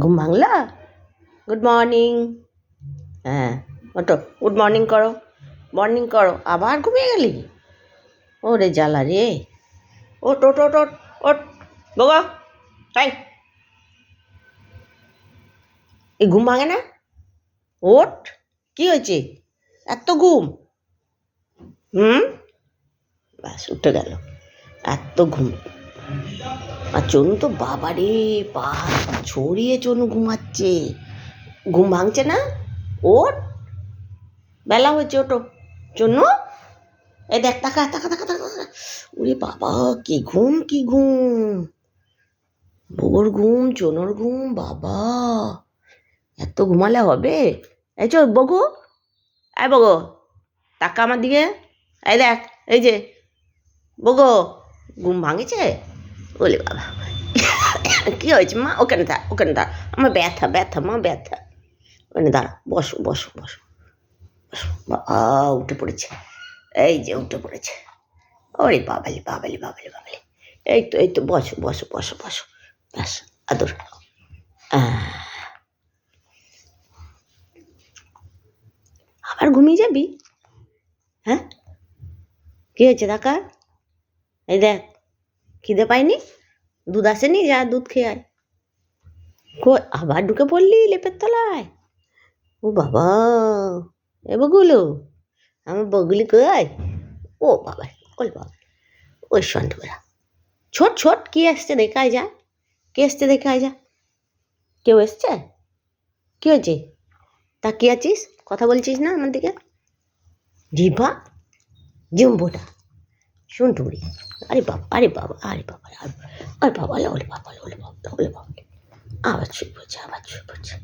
ঘুম ভাঙলা? Good morning. হ্যাঁ, ওটো, গুড মর্নিং করো, মর্নিং করো। আবার ঘুমিয়ে গেলি? ওরে জ্বালা রে। ওট ওট ওট ওট ওট বাবা, তাই এই ঘুম ভাঙে না? ওট, কি হয়েছে এত ঘুম? ব্যাস উঠে গেল, এত ঘুম। আর চনু তো বাবারে পা ছড়িয়ে চনু ঘুমাচ্ছে, ঘুম ভাঙছে না। ওট, বেলা হয়েছে, ওটো চনু। এই দেখ, তাকা তাকা তাকা তাকা। ওরে বাবা, কি ঘুম কি ঘুম! বউর ঘুম, চনুর ঘুম, বাবা এত ঘুমালে হবে? এই চো বগু, এই বগো, তাকা আমার দিকে। এই দেখ, এই যে বগো, ঘুম ভাঙেছে? বলে বাবা, কি হয়েছে মা? ওখানে থাক, ওখানে থাক, আমার ব্যথা ব্যথা মা, ব্যথা। ওখানে দাঁড়া, বসো বসো বসো বসো। বাবা উঠে পড়েছে, এই যে উঠে পড়েছে। ওরে বাবালি বাবালি বাবালি বাবালি। এই তো বসো বসো বসো বসো, ব্যাস আদর। আবার ঘুমিয়ে যাবি? হ্যাঁ, কি হয়েছে টাকা? এই দেখ, খিদে পাইনি? দুধ আসেনি? যা দুধ খেয়ে আয়। আবার ঢুকে পড়লি লেপের তলায়? ও বাবা, এ বগুলো, আমার বগুলি কই? ও বাবা, ওলে বাবা, ওই সন্ধ্যা ছোট ছোট কি আসছে দেখায় যা, কে আসছে দেখায় যা। কেউ এসছে? কি হয়েছে? তাকিয়ে আছিস, কথা বলছিস না আমার দিকে? জিভা জম্বুটা শুনটুরি। আরে বাবা আরে বাবা আরে বাবা আরে বাবা, ওলে বাবা ওলে বাবা ওলে বাবা। আবার শুয়ে পড়ছে, আবার শুয়ে পড়ছে।